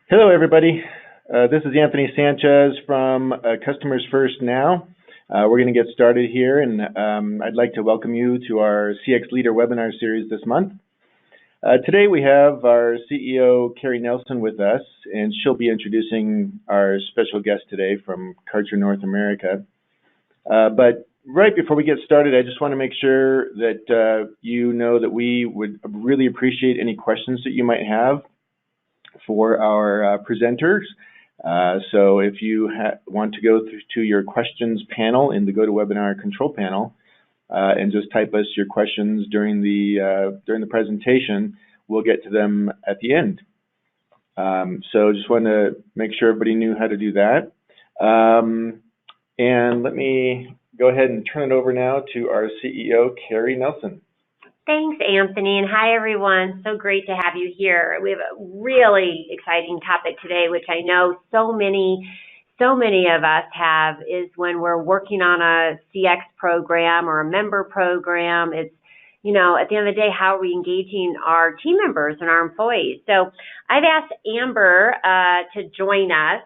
Hello, everybody. This is Anthony Sanchez from Customers First Now. We're going to get started here, and I'd like to welcome you to our CX Leader webinar series this month. Today we have our CEO, Carrie Nelson, with us, and she'll be introducing our special guest today from Karcher North America. But right before we get started, I just want to make sure that you know that we would really appreciate any questions that you might have for our presenters. So if you want to go to your questions panel in the GoToWebinar control panel and just type us your questions during the presentation, we'll get to them at the end. So just want to make sure everybody knew how to do that. And let me go ahead and turn it over now to our CEO, Carrie Nelson. Thanks, Anthony, and hi, everyone. So great to have you here. We have a really exciting topic today, which I know so many of us have, is when we're working on a CX program or a member program. It's, you know, at the end of the day, how are we engaging our team members and our employees? So I've asked Amber to join us,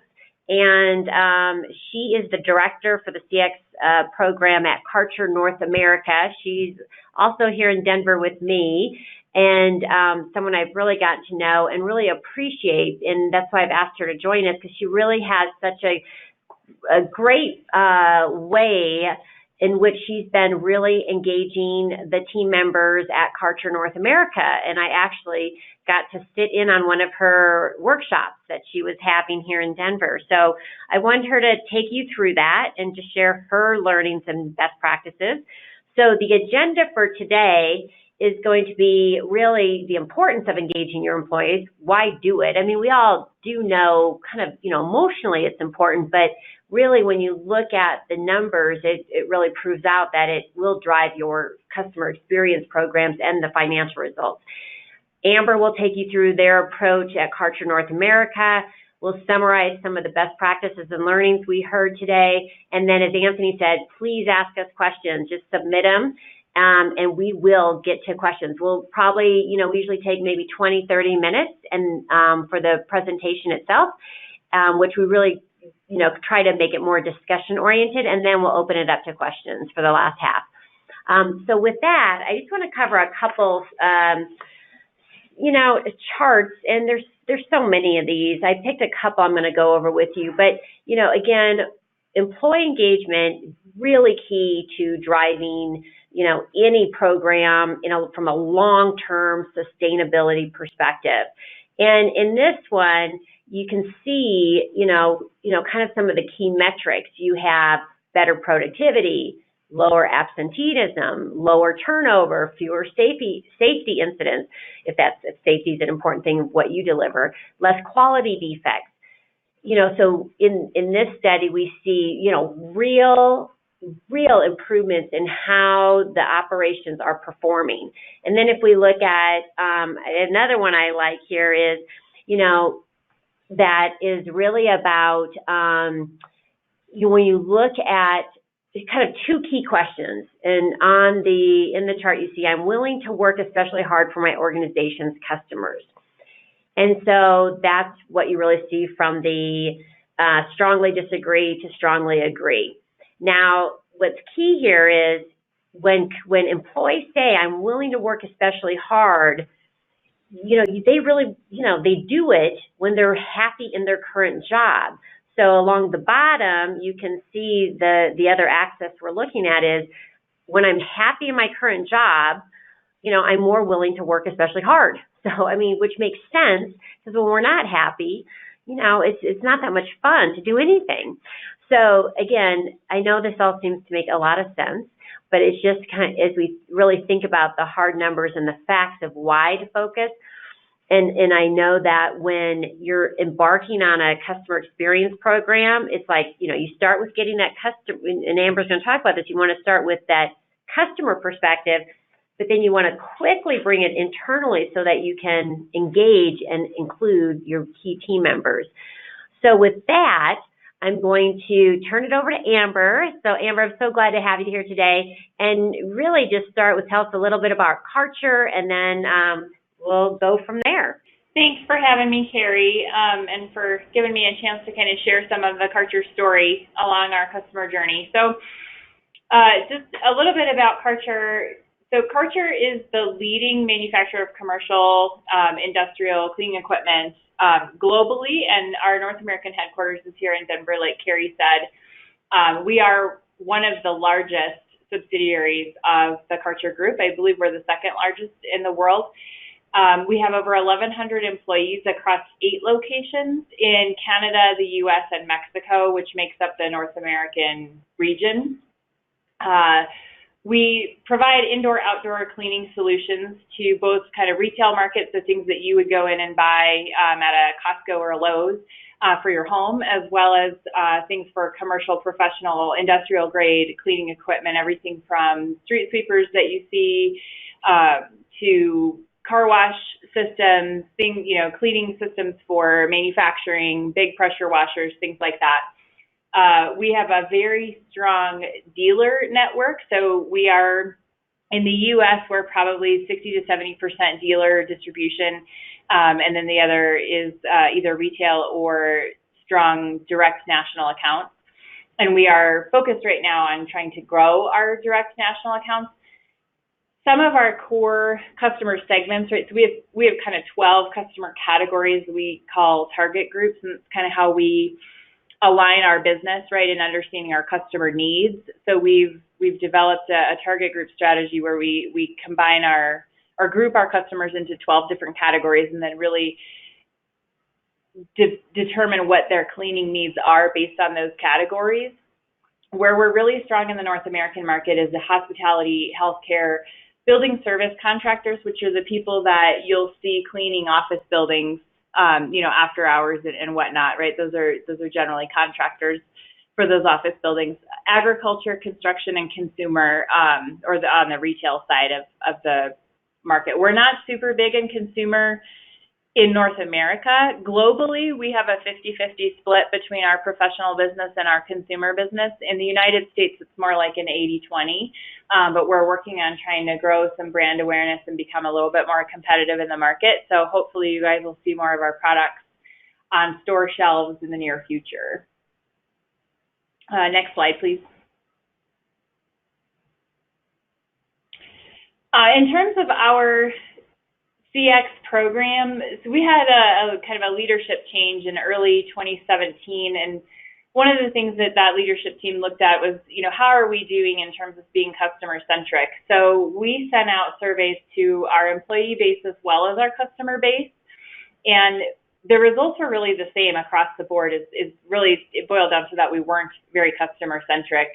and she is the director for the CX program at Karcher North America. She's also here in Denver with me, and someone I've really gotten to know and really appreciate, and that's why I've asked her to join us, because she really has such a great way in which she's been really engaging the team members at Karcher North America. And I actually got to sit in on one of her workshops that she was having here in Denver. So I wanted her to take you through that and to share her learnings and best practices. So the agenda for today is going to be really the importance of engaging your employees. Why do it? I mean, we all do know kind of, emotionally it's important, but really when you look at the numbers, it really proves out that it will drive your customer experience programs and the financial results. Amber will take you through their approach at Karcher North America. We'll summarize some of the best practices and learnings we heard today. And then, as Anthony said, please ask us questions. Just submit them, and we will get to questions. We'll probably, we usually take maybe 20, 30 minutes and for the presentation itself, which we really, try to make it more discussion-oriented, and then we'll open it up to questions for the last half. So with that, I just want to cover a couple charts, and there's so many of these. I picked a couple I'm going to go over with you, but, again, employee engagement, really key to driving, any program, from a long-term sustainability perspective. And in this one, you can see, kind of some of the key metrics. You have better productivity, lower absenteeism, lower turnover, fewer safety incidents, if safety is an important thing of what you deliver, less quality defects. So in this study, we see, real improvements in how the operations are performing. And then if we look at another one I like here is, that is really about when you look at kind of two key questions, and in the chart you see, I'm willing to work especially hard for my organization's customers. And so that's what you really see from the strongly disagree to strongly agree. Now, what's key here is when employees say, I'm willing to work especially hard, they really, they do it when they're happy in their current job. So along the bottom, you can see the other axis we're looking at is when I'm happy in my current job, I'm more willing to work especially hard. So, which makes sense, because when we're not happy, it's not that much fun to do anything. So again, I know this all seems to make a lot of sense, but it's just kind of, as we really think about the hard numbers and the facts of why to focus. And I know that when you're embarking on a customer experience program, it's like, you start with getting that customer, and Amber's going to talk about this, you want to start with that customer perspective, but then you want to quickly bring it internally so that you can engage and include your key team members. So with that, I'm going to turn it over to Amber. So Amber, I'm so glad to have you here today, and really just tell us a little bit about Karcher, and then we'll go from there. Thanks for having having me, Carrie, and for giving me a chance to kind of share some of the Karcher story along our customer journey. So just a little bit about Karcher. So Karcher is the leading manufacturer of commercial industrial cleaning equipment globally, and our North American headquarters is here in Denver, like Carrie said. We are one of the largest subsidiaries of the Karcher Group. I believe we're the second largest in the world. We have over 1,100 employees across 8 locations in Canada, the U.S., and Mexico, which makes up the North American region. We provide indoor-outdoor cleaning solutions to both kind of retail markets, so things that you would go in and buy at a Costco or a Lowe's for your home, as well as things for commercial, professional, industrial-grade cleaning equipment, everything from street sweepers that you see to car wash systems, cleaning systems for manufacturing, big pressure washers, things like that. We have a very strong dealer network. So we are, in the U.S., we're probably 60 to 70% dealer distribution, and then the other is either retail or strong direct national accounts. And we are focused right now on trying to grow our direct national accounts. Some of our core customer segments, right? So we have kind of 12 customer categories we call target groups, and it's kind of how we align our business, right, in understanding our customer needs. So we've developed a target group strategy where we combine or group our customers into 12 different categories, and then really determine what their cleaning needs are based on those categories. Where we're really strong in the North American market is the hospitality, healthcare, building service contractors, which are the people that you'll see cleaning office buildings after hours and whatnot, right? Those are generally contractors for those office buildings. Agriculture, construction, and consumer, on the retail side of the market. We're not super big in consumer in North America. Globally, we have a 50-50 split between our professional business and our consumer business. In the United States, it's more like an 80-20, but we're working on trying to grow some brand awareness and become a little bit more competitive in the market. So hopefully you guys will see more of our products on store shelves in the near future. Next slide, please. In terms of our CX program, so we had a kind of a leadership change in early 2017, and one of the things that leadership team looked at was, how are we doing in terms of being customer-centric? So we sent out surveys to our employee base as well as our customer base, and the results were really the same across the board. It boiled down to that we weren't very customer-centric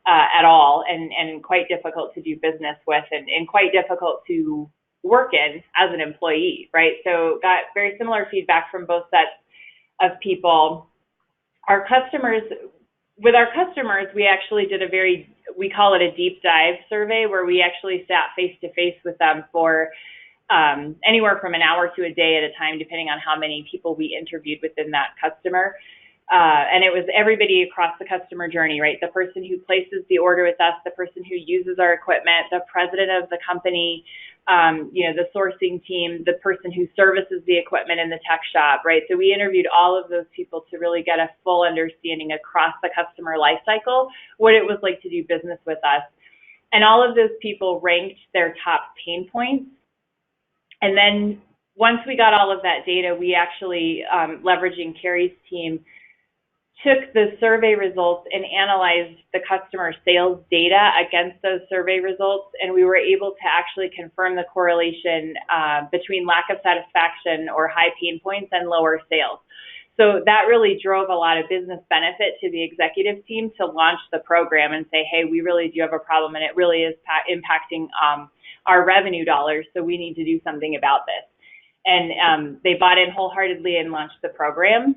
at all, and quite difficult to do business with, and quite difficult to work in as an employee, right? So got very similar feedback from both sets of people. With our customers, we actually did we call it a deep dive survey, where we actually sat face-to-face with them for anywhere from an hour to a day at a time, depending on how many people we interviewed within that customer. And it was everybody across the customer journey, right? The person who places the order with us, the person who uses our equipment, the president of the company, the sourcing team, the person who services the equipment in the tech shop, right? So we interviewed all of those people to really get a full understanding across the customer life cycle, what it was like to do business with us. And all of those people ranked their top pain points. And then once we got all of that data, we actually, leveraging Carrie's team, took the survey results and analyzed the customer sales data against those survey results, and we were able to actually confirm the correlation between lack of satisfaction or high pain points and lower sales. So that really drove a lot of business benefit to the executive team to launch the program and say, hey, we really do have a problem, and it really is impacting our revenue dollars, so we need to do something about this. And they bought in wholeheartedly and launched the program.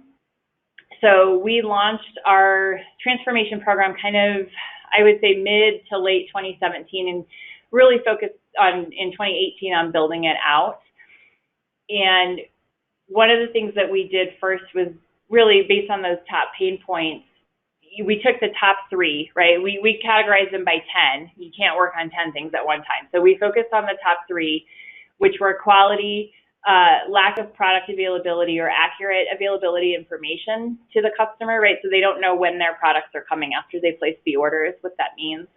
So we launched our transformation program kind of, I would say, mid to late 2017, and really focused in 2018 on building it out. And one of the things that we did first was really based on those top pain points. We took the top 3, right? We categorized them by 10. You can't work on 10 things at one time. So we focused on the top 3, which were quality, lack of product availability or accurate availability information to the customer, right? So they don't know when their products are coming after they place the order is what that means.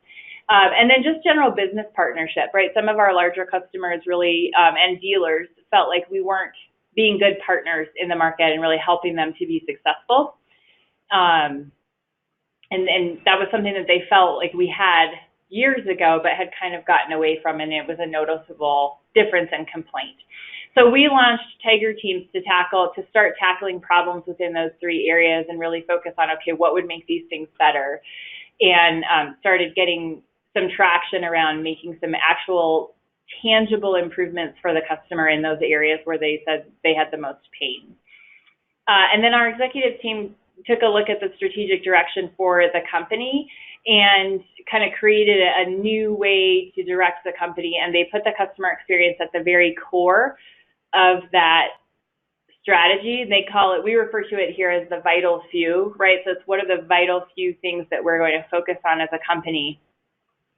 And then just general business partnership, right? Some of our larger customers really, and dealers felt like we weren't being good partners in the market and really helping them to be successful. And that was something that they felt like we had years ago, but had kind of gotten away from, and it was a noticeable difference and complaint. So we launched Tiger Teams to start tackling problems within those three areas and really focus on, okay, what would make these things better? And started getting some traction around making some actual tangible improvements for the customer in those areas where they said they had the most pain. And then our executive team took a look at the strategic direction for the company and kind of created a new way to direct the company, and they put the customer experience at the very core of that strategy. They call it, we refer to it here as the vital few, right? So it's what are the vital few things that we're going to focus on as a company.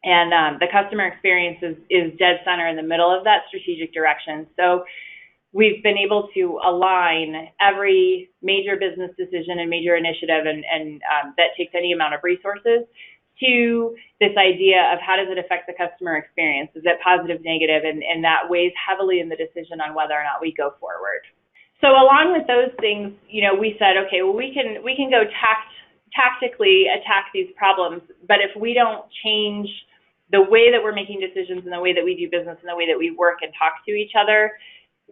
And the customer experience is dead center in the middle of that strategic direction. So we've been able to align every major business decision and major initiative and that takes any amount of resources to this idea of how does it affect the customer experience? Is it positive, negative? And that weighs heavily in the decision on whether or not we go forward. So along with those things, we said, okay, well, we can go tactically attack these problems, but if we don't change the way that we're making decisions and the way that we do business and the way that we work and talk to each other,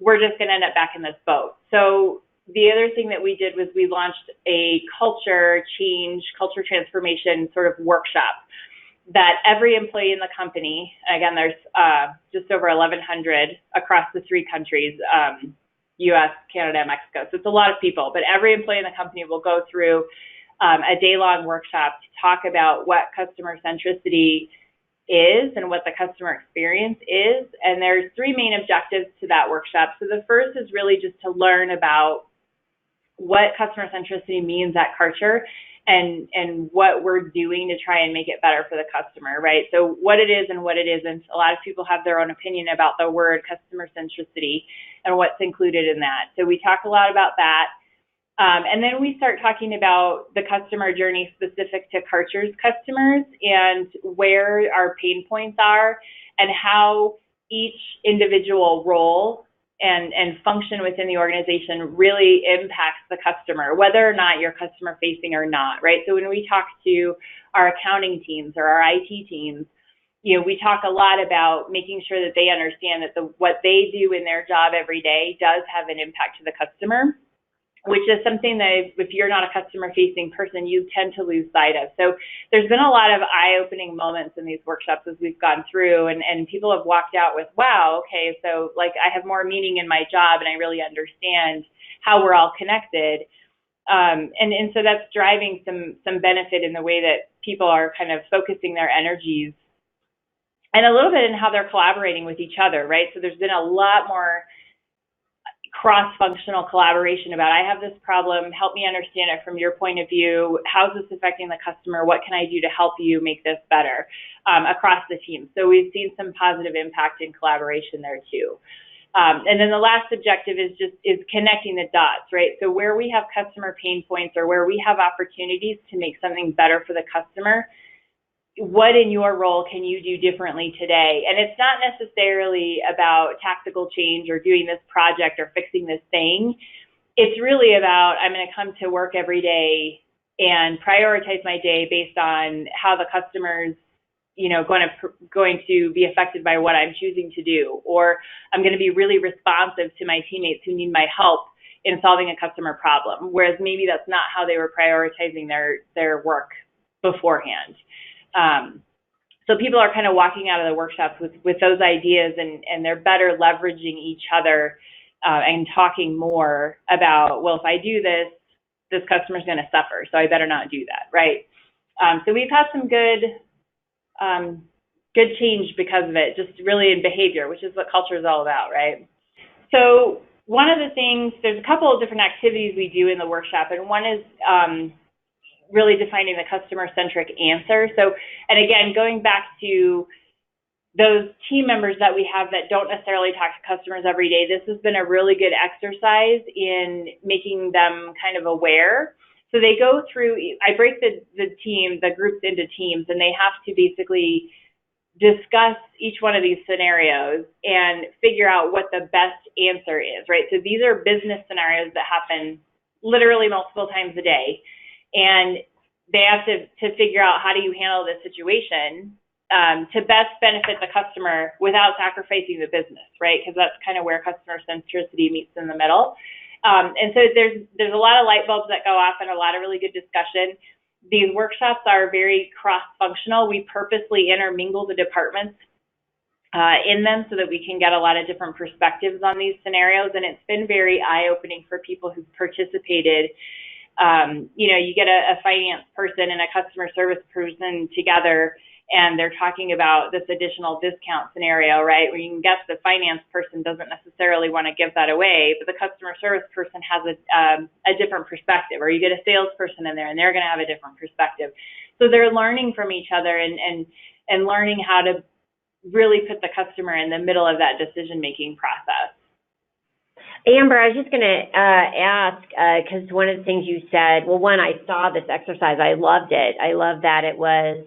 we're just going to end up back in this boat. So the other thing that we did was we launched a culture transformation sort of workshop that every employee in the company, again, there's just over 1,100 across the three countries, US, Canada, Mexico. So it's a lot of people, but every employee in the company will go through a day-long workshop to talk about what customer centricity is and what the customer experience is. And there's three main objectives to that workshop. So the first is really just to learn about what customer centricity means at Karcher and what we're doing to try and make it better for the customer, right? So what it is and what it isn't. A lot of people have their own opinion about the word customer centricity and what's included in that. So we talk a lot about that. And then we start talking about the customer journey specific to Karcher's customers and where our pain points are and how each individual role and function within the organization really impacts the customer, whether or not you're customer facing or not, right? So when we talk to our accounting teams or our IT teams, we talk a lot about making sure that they understand that what they do in their job every day does have an impact to the customer, which is something that if you're not a customer-facing person, you tend to lose sight of. So there's been a lot of eye-opening moments in these workshops as we've gone through, and people have walked out with, wow, okay, so like I have more meaning in my job and I really understand how we're all connected. And so that's driving some benefit in the way that people are kind of focusing their energies and a little bit in how they're collaborating with each other, right? So there's been a lot more cross-functional collaboration about, I have this problem, help me understand it from your point of view, how's this affecting the customer, what can I do to help you make this better across the team. So we've seen some positive impact in collaboration there too. And then the last objective is connecting the dots, right? So where we have customer pain points or where we have opportunities to make something better for the customer, what in your role can you do differently today? And it's not necessarily about tactical change or doing this project or fixing this thing. It's really about, I'm going to come to work every day and prioritize my day based on how the customer's going to be affected by what I'm choosing to do, or I'm going to be really responsive to my teammates who need my help in solving a customer problem, whereas maybe that's not how they were prioritizing their work beforehand. So people are kind of walking out of the workshops with those ideas, and they're better leveraging each other and talking more about, well, if I do this customer's going to suffer, so I better not do that, right? So we've had some good change because of it, just really in behavior, which is what culture is all about, right? So one of the things, there's a couple of different activities we do in the workshop, and one is really defining the customer-centric answer. So, and again, going back to those team members that we have that don't necessarily talk to customers every day, this has been a really good exercise in making them kind of aware. So they go through, I break the groups into teams, and they have to basically discuss each one of these scenarios and figure out what the best answer is, right? So these are business scenarios that happen literally multiple times a day, and they have to figure out, how do you handle this situation to best benefit the customer without sacrificing the business, right? Because that's kind of where customer centricity meets in the middle. And so there's a lot of light bulbs that go off and a lot of really good discussion. These workshops are very cross-functional. We purposely intermingle the departments in them so that we can get a lot of different perspectives on these scenarios, and it's been very eye-opening for people who've participated. You get a finance person and a customer service person together, and they're talking about this additional discount scenario, right? Where you can guess the finance person doesn't necessarily want to give that away, but the customer service person has a different perspective, or you get a salesperson in there and they're going to have a different perspective. So they're learning from each other and learning how to really put the customer in the middle of that decision-making process. Amber, I was just going to ask, because one of the things you said, well, one, I saw this exercise. I loved it. I love that it was,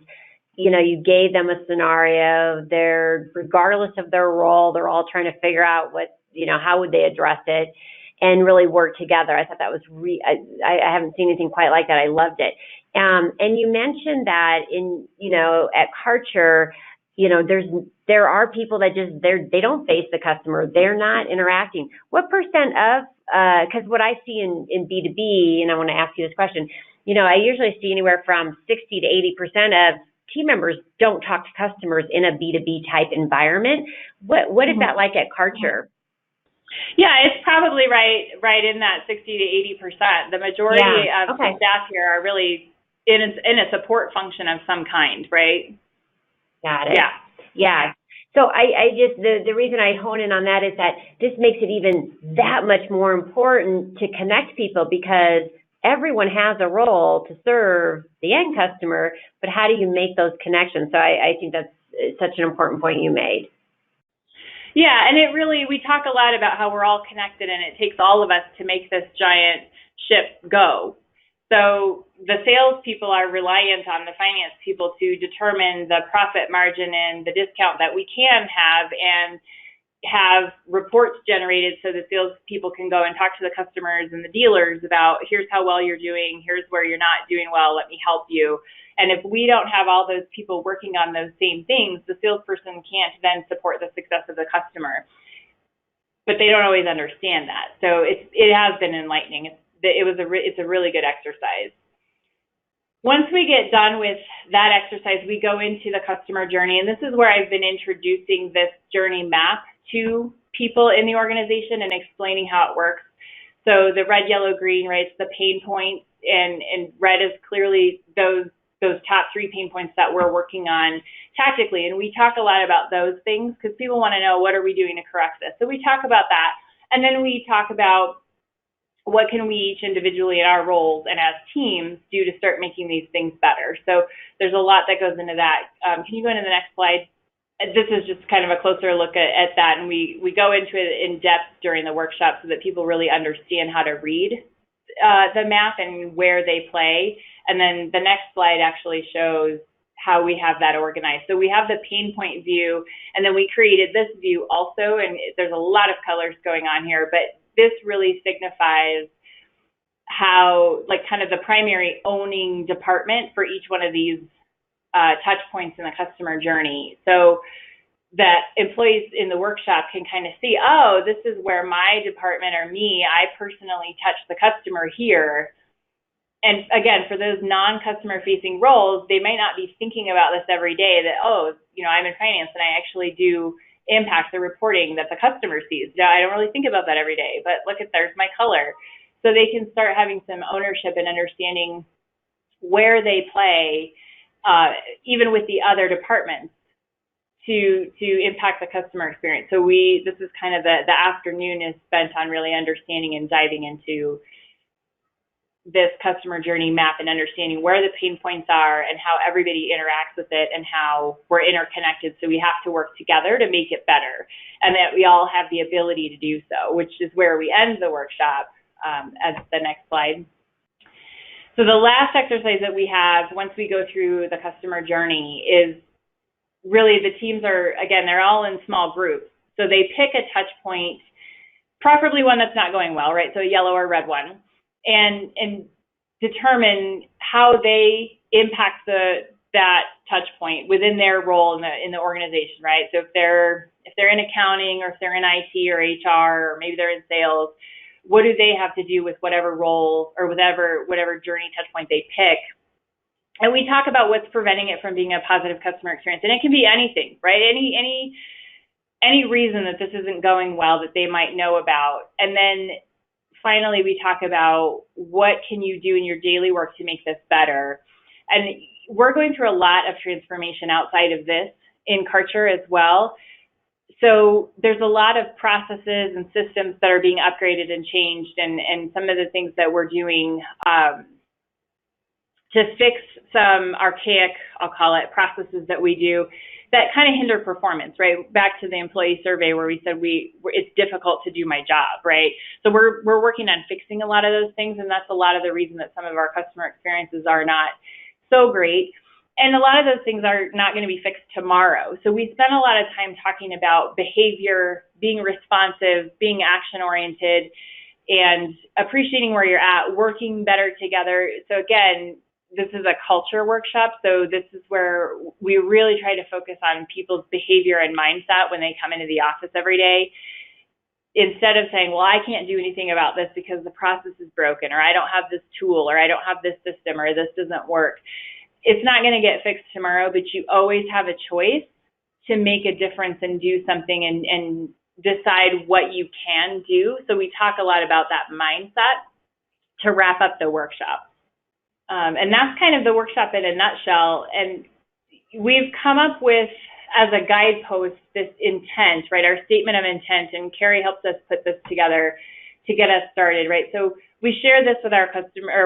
you gave them a scenario. They're, regardless of their role, they're all trying to figure out how would they address it and really work together. I thought that was, I haven't seen anything quite like that. I loved it. And you mentioned that at Karcher, there are people that they don't face the customer. They're not interacting. What percent of, because what I see in B2B, and I want to ask you this question, I usually see anywhere from 60 to 80% of team members don't talk to customers in a B2B type environment. What is that like at Karcher? Yeah, it's probably right in that 60 to 80%. The majority of the staff here are really in a support function of some kind, right? Got it. Yeah. So I just, the reason I hone in on that is that this makes it even that much more important to connect people, because everyone has a role to serve the end customer, but how do you make those connections? So I think that's such an important point you made. Yeah, and we talk a lot about how we're all connected, and it takes all of us to make this giant ship go. So the salespeople are reliant on the finance people to determine the profit margin and the discount that we can have, and have reports generated so the salespeople can go and talk to the customers and the dealers about, here's how well you're doing, here's where you're not doing well, let me help you. And if we don't have all those people working on those same things, the salesperson can't then support the success of the customer. But they don't always understand that. So it has been enlightening. It's a really good exercise. Once we get done with that exercise, we go into the customer journey, and this is where I've been introducing this journey map to people in the organization and explaining how it works. So the red, yellow, green, right, it's the pain points, and red is clearly those top 3 pain points that we're working on tactically. And we talk a lot about those things because people want to know, what are we doing to correct this? So we talk about that, and then we talk about what can we each individually in our roles and as teams do to start making these things better. So there's a lot that goes into that. Can you go into the next slide? This is just kind of a closer look at that, and we go into it in depth during the workshop so that people really understand how to read the map and where they play. And then the next slide actually shows how we have that organized. So we have the pain point view, and then we created this view also, and there's a lot of colors going on here, but this really signifies how, kind of the primary owning department for each one of these touch points in the customer journey. So that employees in the workshop can kind of see, oh, this is where my department or me, I personally touch the customer here. And again, for those non-customer facing roles, they might not be thinking about this every day, that, oh, I'm in finance and I actually do impact the reporting that the customer sees. Now, I don't really think about that every day, but look, there's my color. So they can start having some ownership and understanding where they play, even with the other departments, to impact the customer experience. So this is kind of the afternoon is spent on really understanding and diving into this customer journey map and understanding where the pain points are and how everybody interacts with it and how we're interconnected. So we have to work together to make it better, and that we all have the ability to do so, which is where we end the workshop as the next slide. So the last exercise that we have once we go through the customer journey is really the teams are, again, they're all in small groups. So they pick a touch point, preferably one that's not going well, right? So a yellow or red one. And determine how they impact that touch point within their role in the organization, right? So if they're in accounting, or if they're in IT or HR, or maybe they're in sales, what do they have to do with whatever role or whatever journey touch point they pick? And we talk about what's preventing it from being a positive customer experience, and it can be anything, right? Any reason that this isn't going well that they might know about, and then finally, we talk about what can you do in your daily work to make this better. And we're going through a lot of transformation outside of this in Karcher as well. So there's a lot of processes and systems that are being upgraded and changed, and some of the things that we're doing to fix some archaic, I'll call it, processes that we do that kind of hinder performance, right? Back to the employee survey where we said it's difficult to do my job, right? So we're working on fixing a lot of those things, and that's a lot of the reason that some of our customer experiences are not so great. And a lot of those things are not going to be fixed tomorrow. So we spend a lot of time talking about behavior, being responsive, being action-oriented, and appreciating where you're at, working better together. So again, this is a culture workshop, so this is where we really try to focus on people's behavior and mindset when they come into the office every day. Instead of saying, well, I can't do anything about this because the process is broken, or I don't have this tool, or I don't have this system, or this doesn't work. It's not going to get fixed tomorrow, but you always have a choice to make a difference and do something and decide what you can do. So we talk a lot about that mindset to wrap up the workshop. And that's kind of the workshop in a nutshell. And we've come up with, as a guidepost, this intent, right? Our statement of intent, and Carrie helped us put this together to get us started, right? So we share this with our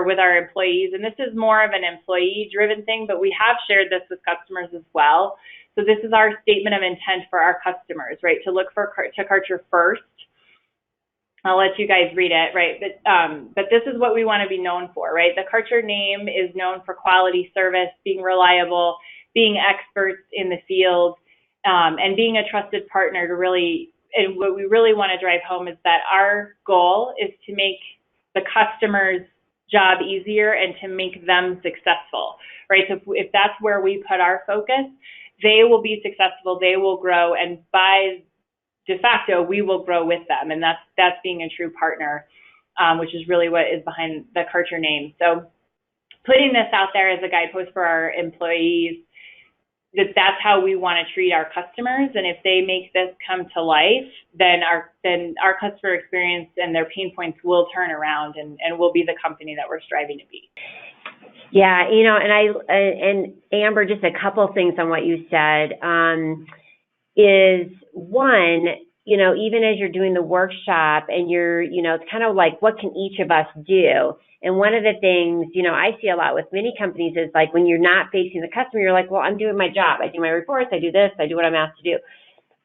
with our employees, and this is more of an employee-driven thing, but we have shared this with customers as well. So this is our statement of intent for our customers, right? To look to Karcher first. I'll let you guys read it, right? But this is what we want to be known for, right? The Karcher name is known for quality service, being reliable, being experts in the field, and being a trusted partner to really, and what we really want to drive home is that our goal is to make the customer's job easier and to make them successful, right? So if that's where we put our focus, they will be successful, they will grow, and by de facto, we will grow with them, and that's being a true partner, which is really what is behind the Karcher name. So putting this out there as a guidepost for our employees, that's how we want to treat our customers, and if they make this come to life, then our customer experience and their pain points will turn around, and we'll be the company that we're striving to be. Yeah, and Amber, just a couple of things on what you said. Is one, even as you're doing the workshop and you're, it's kind of like, what can each of us do? And one of the things, I see a lot with many companies is like when you're not facing the customer, you're like, well, I'm doing my job. I do my reports, I do this, I do what I'm asked to do.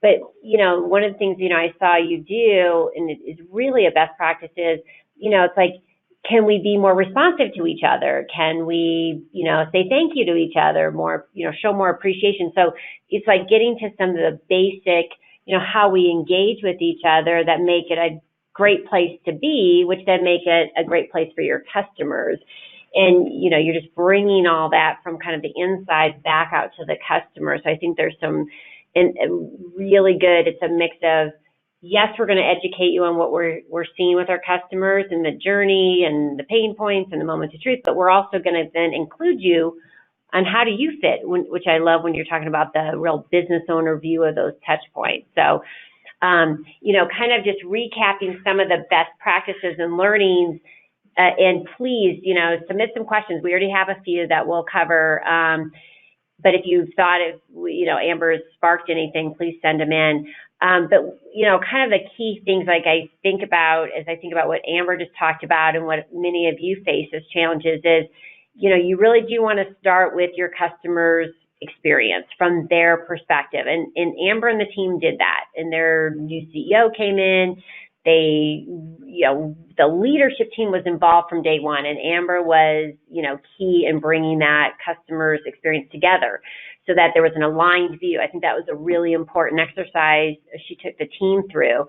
But, one of the things, I saw you do, and it is really a best practice is, it's like, can we be more responsive to each other? Can we, say thank you to each other more, show more appreciation? So it's like getting to some of the basic, how we engage with each other that make it a great place to be, which then make it a great place for your customers. And, you're just bringing all that from kind of the inside back out to the customer. So I think there's some really good, it's a mix of, yes, we're going to educate you on what we're seeing with our customers and the journey and the pain points and the moments of truth, but we're also going to then include you on how do you fit, which I love when you're talking about the real business owner view of those touch points. So, kind of just recapping some of the best practices and learnings, and please, submit some questions. We already have a few that we'll cover. But if you thought Amber sparked anything, please send them in. But, kind of the key things like I think about what Amber just talked about and what many of you face as challenges is, you really do want to start with your customers' experience from their perspective. And Amber and the team did that. And their new CEO came in. The leadership team was involved from day one, and Amber was, key in bringing that customer's experience together so that there was an aligned view. I think that was a really important exercise she took the team through.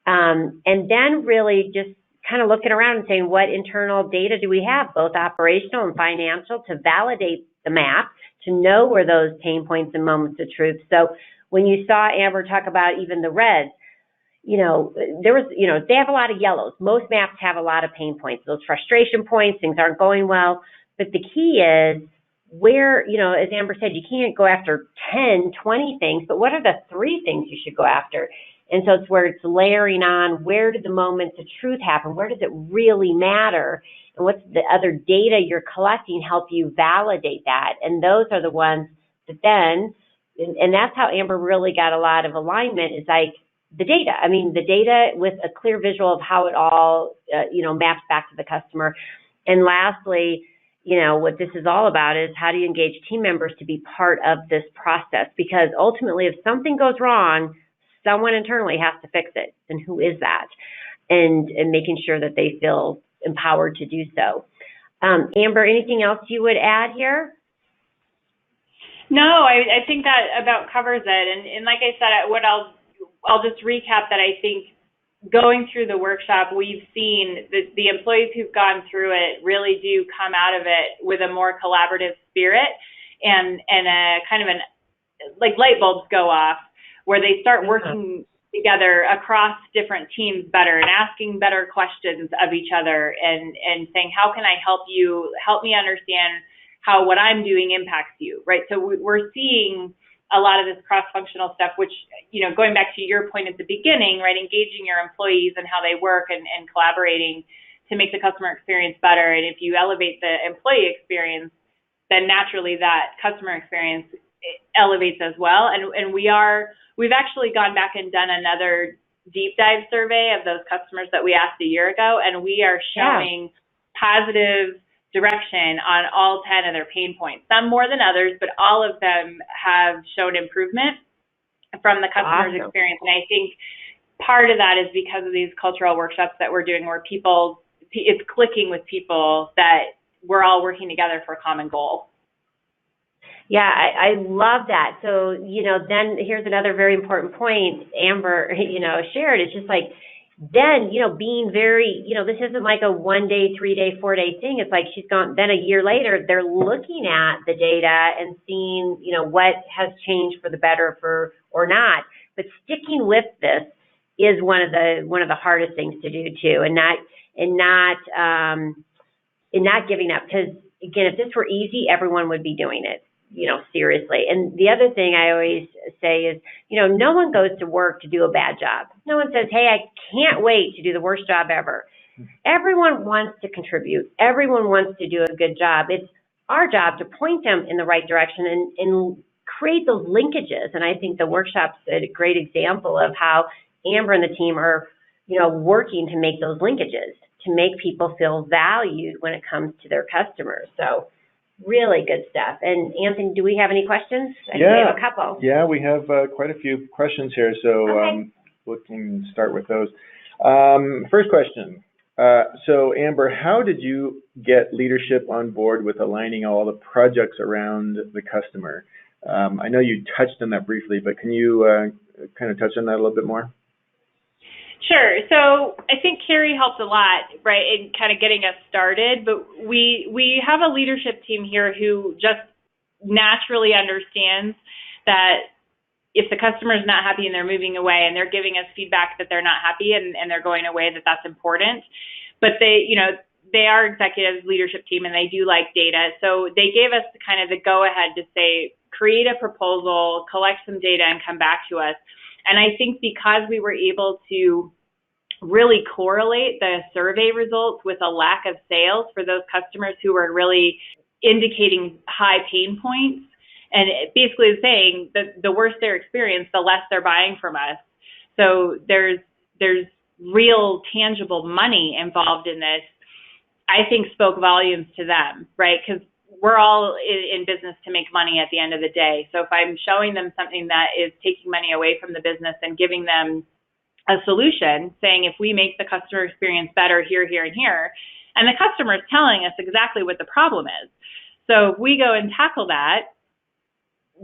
And then really just kind of looking around and saying, what internal data do we have, both operational and financial, to validate the map, to know where those pain points and moments of truth. So when you saw Amber talk about even the reds, there was, they have a lot of yellows. Most maps have a lot of pain points, those frustration points, things aren't going well. But the key is where, as Amber said, you can't go after 10, 20 things, but what are the 3 things you should go after? And so it's where it's layering on, where did the moments of truth happen? Where does it really matter? And what's the other data you're collecting help you validate that? And those are the ones that then, and that's how Amber really got a lot of alignment, is like the data. I mean, the data with a clear visual of how it all, maps back to the customer. And lastly, what this is all about is how do you engage team members to be part of this process? Because ultimately, if something goes wrong, someone internally has to fix it. And who is that? And making sure that they feel empowered to do so. Amber, anything else you would add here? No, I think that about covers it. And like I said, I'll just recap that I think going through the workshop, we've seen the employees who've gone through it really do come out of it with a more collaborative spirit and a kind of like light bulbs go off, where they start working together across different teams better and asking better questions of each other and saying, how can I help you? Help me understand how what I'm doing impacts you, right? So we're seeing a lot of this cross-functional stuff, which, going back to your point at the beginning, right, engaging your employees and how they work and collaborating to make the customer experience better. And if you elevate the employee experience, then naturally that customer experience elevates as well. And we've actually gone back and done another deep dive survey of those customers that we asked a year ago, and we are showing positive direction on all 10 of their pain points, some more than others, but all of them have shown improvement from the customer's experience. And I think part of that is because of these cultural workshops that we're doing where it's clicking with people that we're all working together for a common goal. Yeah, I love that. So, then here's another very important point Amber, shared. It's just like, then, being very, this isn't like a 1-day, 3-day, 4-day thing. It's like she's gone, then a year later, they're looking at the data and seeing, what has changed for the better or not. But sticking with this is one of the hardest things to do too, and not giving up. Because again, if this were easy, everyone would be doing it. Seriously. And the other thing I always say is, no one goes to work to do a bad job. No one says, hey, I can't wait to do the worst job ever. Everyone wants to contribute. Everyone wants to do a good job. It's our job to point them in the right direction and create those linkages. And I think the workshop's a great example of how Amber and the team are, working to make those linkages, to make people feel valued when it comes to their customers. So really good stuff. And Anthony, do we have any questions? I think we have a couple. Yeah, we have quite a few questions here, so we can start with those. First question. So Amber, how did you get leadership on board with aligning all the projects around the customer? I know you touched on that briefly, but can you kind of touch on that a little bit more? Sure. So I think Carrie helped a lot, right, in kind of getting us started. But we have a leadership team here who just naturally understands that if the customer is not happy and they're moving away and they're giving us feedback that they're not happy and they're going away, that's important. But they are executive leadership team and they do like data. So they gave us kind of the go ahead to say, create a proposal, collect some data and come back to us. And I think because we were able to really correlate the survey results with a lack of sales for those customers who were really indicating high pain points, and basically saying that the worse their experience, the less they're buying from us, So there's real tangible money involved in this, I think spoke volumes to them, right? Because we're all in business to make money at the end of the day. So if I'm showing them something that is taking money away from the business and giving them a solution, saying if we make the customer experience better here, here, and here, and the customer is telling us exactly what the problem is. So if we go and tackle that,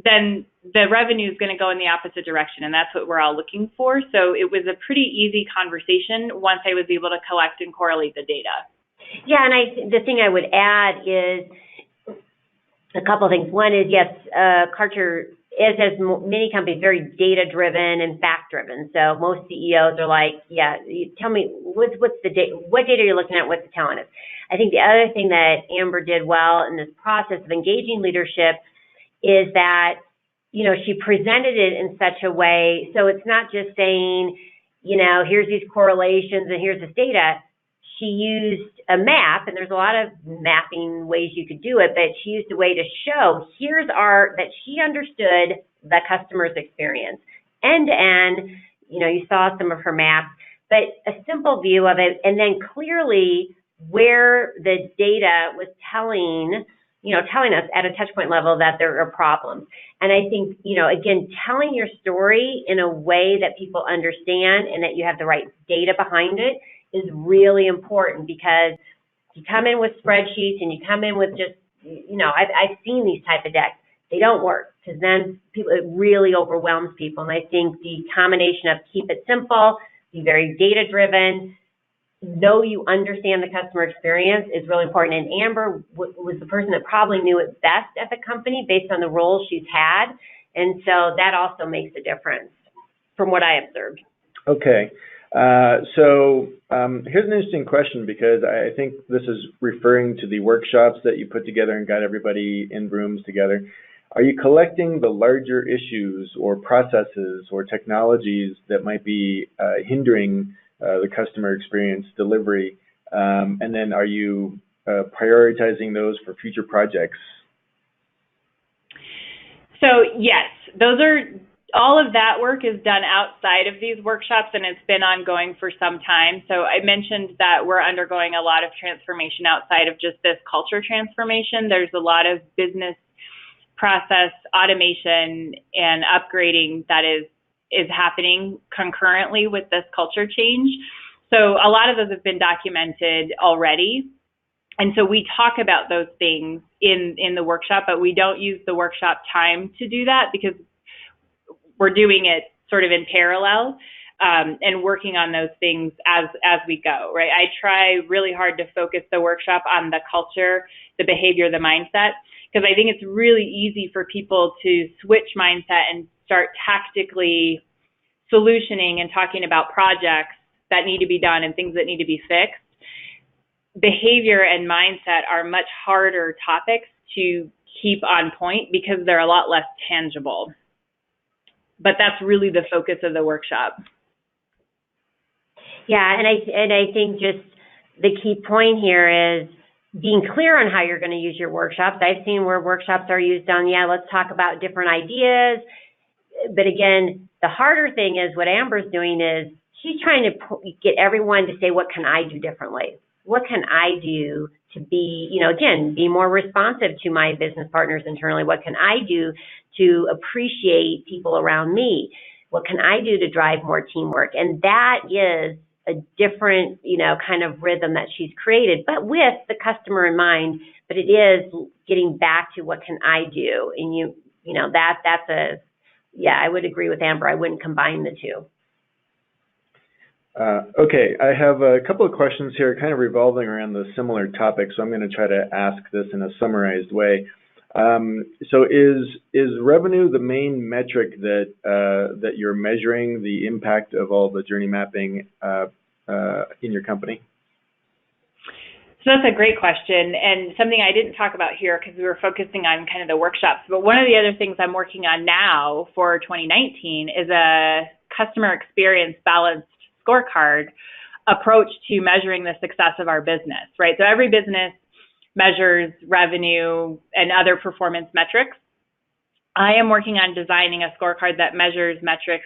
then the revenue is going to go in the opposite direction, and that's what we're all looking for. So it was a pretty easy conversation once I was able to collect and correlate the data. Yeah, and the thing I would add is a couple of things. One is, yes, Karcher is, as many companies, very data-driven and fact-driven. So most CEOs are like, yeah, tell me, what's the data? What data are you looking at? What's it telling us? I think the other thing that Amber did well in this process of engaging leadership is that, she presented it in such a way, so it's not just saying, here's these correlations and here's this data. She used a map, and there's a lot of mapping ways you could do it, but she used a way to show that she understood the customer's experience. End to end, you saw some of her maps, but a simple view of it, and then clearly where the data was telling us at a touch point level that there are problems. And I think, again, telling your story in a way that people understand and that you have the right data behind it is really important, because you come in with spreadsheets and you come in with just, I've seen these type of decks. They don't work, because then it really overwhelms people. And I think the combination of keep it simple, be very data driven, know you understand the customer experience is really important. And Amber was the person that probably knew it best at the company based on the role she's had. And so that also makes a difference from what I observed. Okay. So here's an interesting question, because I think this is referring to the workshops that you put together and got everybody in rooms together. Are you collecting the larger issues or processes or technologies that might be hindering the customer experience delivery? And then are you prioritizing those for future projects? So yes, all of that work is done outside of these workshops, and it's been ongoing for some time. So I mentioned that we're undergoing a lot of transformation outside of just this culture transformation. There's a lot of business process automation and upgrading that is happening concurrently with this culture change. So a lot of those have been documented already. And so we talk about those things in the workshop, but we don't use the workshop time to do that, because we're doing it sort of in parallel and working on those things as we go, right? I try really hard to focus the workshop on the culture, the behavior, the mindset, because I think it's really easy for people to switch mindset and start tactically solutioning and talking about projects that need to be done and things that need to be fixed. Behavior and mindset are much harder topics to keep on point because they're a lot less tangible. But that's really the focus of the workshop. Yeah, and I think just the key point here is being clear on how you're going to use your workshops. I've seen where workshops are used on, let's talk about different ideas. But again, the harder thing is what Amber's doing is she's trying to get everyone to say, what can I do differently? What can I do to be, again, be more responsive to my business partners internally? What can I do to appreciate people around me? What can I do to drive more teamwork? And that is a different, kind of rhythm that she's created, but with the customer in mind. But it is getting back to what can I do? And I would agree with Amber. I wouldn't combine the two. Okay, I have a couple of questions here kind of revolving around the similar topic, so I'm going to try to ask this in a summarized way. So is revenue the main metric that you're measuring the impact of all the journey mapping in your company? So that's a great question, and something I didn't talk about here because we were focusing on kind of the workshops. But one of the other things I'm working on now for 2019 is a customer experience balanced scorecard approach to measuring the success of our business, right? So every business measures revenue and other performance metrics. I am working on designing a scorecard that measures metrics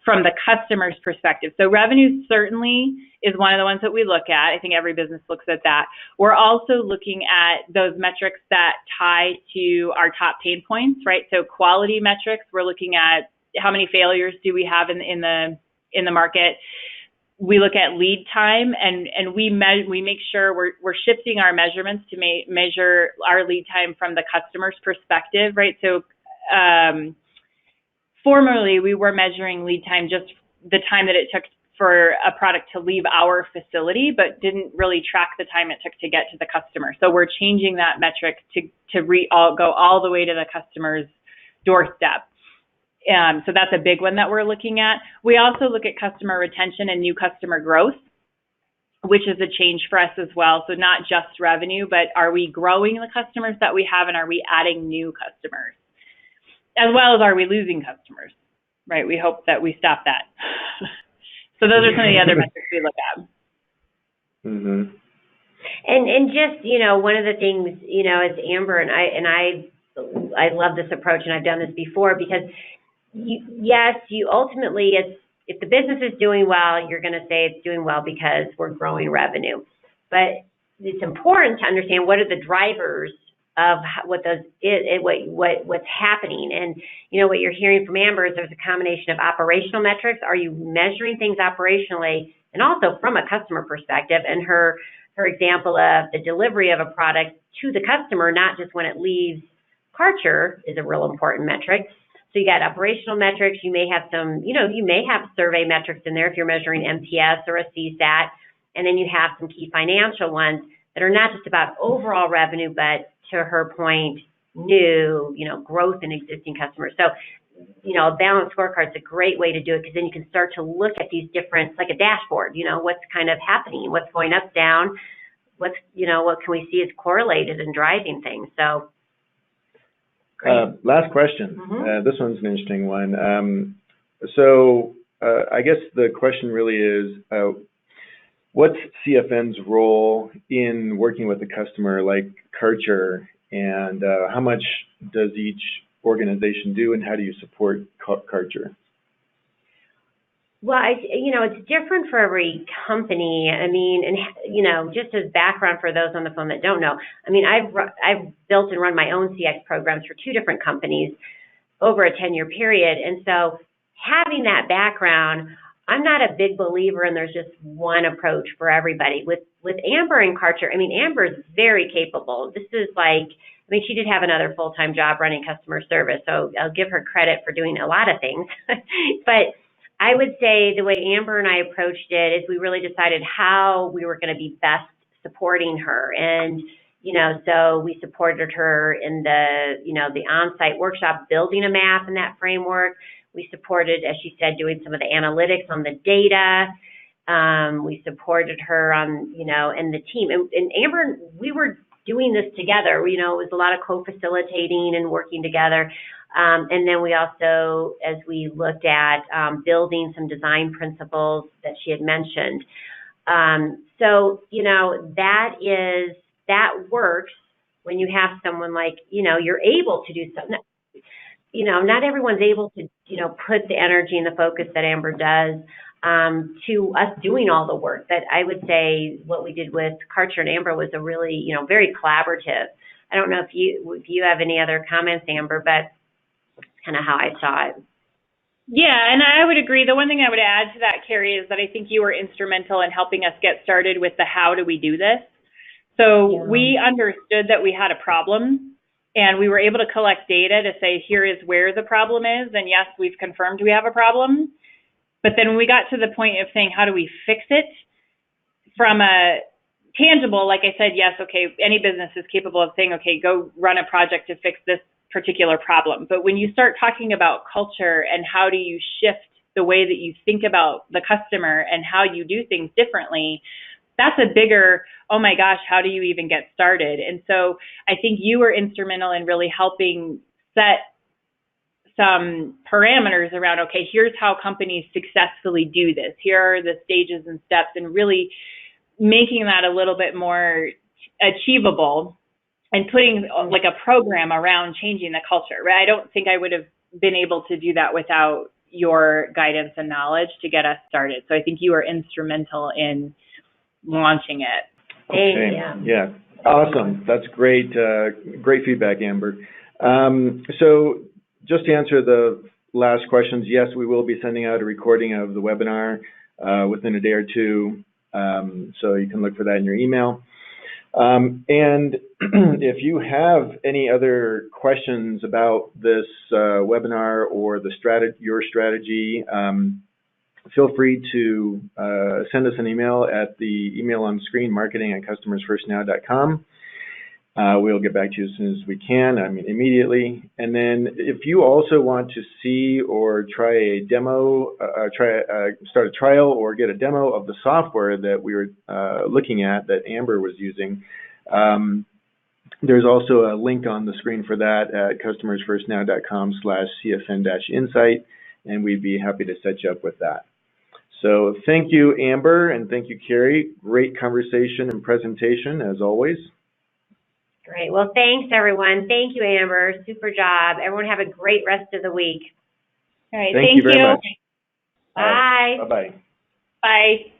from the customer's perspective. So revenue certainly is one of the ones that we look at. I think every business looks at that. We're also looking at those metrics that tie to our top pain points, right? So quality metrics, we're looking at how many failures do we have in the market. We look at lead time, and we make sure we're shifting our measurements to measure our lead time from the customer's perspective, right? So formerly, we were measuring lead time just the time that it took for a product to leave our facility, but didn't really track the time it took to get to the customer. So we're changing that metric to go all the way to the customer's doorstep. So that's a big one that we're looking at. We also look at customer retention and new customer growth, which is a change for us as well. So not just revenue, but are we growing the customers that we have, and are we adding new customers? As well as, are we losing customers, right? We hope that we stop that. So those are some of the other metrics we look at. Mm-hmm. And just, one of the things, as Amber and I love this approach, and I've done this before, because you ultimately, if the business is doing well, you're going to say it's doing well because we're growing revenue. But it's important to understand what are the drivers of what's happening. And what you're hearing from Amber is there's a combination of operational metrics. Are you measuring things operationally, and also from a customer perspective? And her example of the delivery of a product to the customer, not just when it leaves Karcher, is a real important metric. So you got operational metrics. You may have some, you may have survey metrics in there if you're measuring NPS or a CSAT, and then you have some key financial ones that are not just about overall revenue, but to her point, new, growth in existing customers. So, a balanced scorecard is a great way to do it, because then you can start to look at these different, like a dashboard, what's kind of happening, what's going up, down, what can we see is correlated and driving things. So, last question. Mm-hmm. This one's an interesting one. So I guess the question really is, what's CFN's role in working with a customer like Karcher, and how much does each organization do, and how do you support Karcher? Well, it's different for every company. I mean, and, just as background for those on the phone that don't know, I mean, I've built and run my own CX programs for 2 different companies over a 10-year period. And so having that background, I'm not a big believer in there's just one approach for everybody. With Amber and Karcher, I mean, Amber is very capable. This is she did have another full-time job running customer service, so I'll give her credit for doing a lot of things. But I would say the way Amber and I approached it is we really decided how we were going to be best supporting her. And, so we supported her in the on-site workshop, building a map in that framework. We supported, as she said, doing some of the analytics on the data. We supported her on, and the team. And Amber, we were doing this together. It was a lot of co-facilitating and working together. And then we also, as we looked at building some design principles that she had mentioned. So, that works when you have someone like, you're able to do something. Not everyone's able to, put the energy and the focus that Amber does to us doing all the work. That I would say what we did with Karcher and Amber was a really, very collaborative. I don't know if you have any other comments, Amber, but kind of how I saw it. Yeah, and I would agree. The one thing I would add to that, Carrie, is that I think you were instrumental in helping us get started with the how do we do this. So we understood that we had a problem, and we were able to collect data to say, here is where the problem is. And yes, we've confirmed we have a problem. But then when we got to the point of saying, how do we fix it from a tangible, like I said, yes, okay, any business is capable of saying, okay, go run a project to fix this particular problem. But when you start talking about culture and how do you shift the way that you think about the customer and how you do things differently, that's a bigger, oh my gosh, how do you even get started? And so I think you were instrumental in really helping set some parameters around, okay, here's how companies successfully do this. Here are the stages and steps, and really making that a little bit more achievable and putting like a program around changing the culture, right? I don't think I would have been able to do that without your guidance and knowledge to get us started. So I think you were instrumental in launching it. Okay. Yeah. Awesome. That's great. Great feedback, Amber. So just to answer the last questions, yes, we will be sending out a recording of the webinar within a day or two. So you can look for that in your email. And if you have any other questions about this webinar or your strategy, feel free to send us an email at the email on screen, marketing@customersfirstnow.com. We'll get back to you as soon as we can, immediately. And then if you also want to see or try a demo, start a trial or get a demo of the software that we were looking at that Amber was using, there's also a link on the screen for that at customersfirstnow.com/CSN-insight, and we'd be happy to set you up with that. So thank you, Amber, and thank you, Carrie. Great conversation and presentation, as always. Great. Well, thanks, everyone. Thank you, Amber. Super job. Everyone have a great rest of the week. All right. Thank you very much. Bye. Bye-bye. Bye.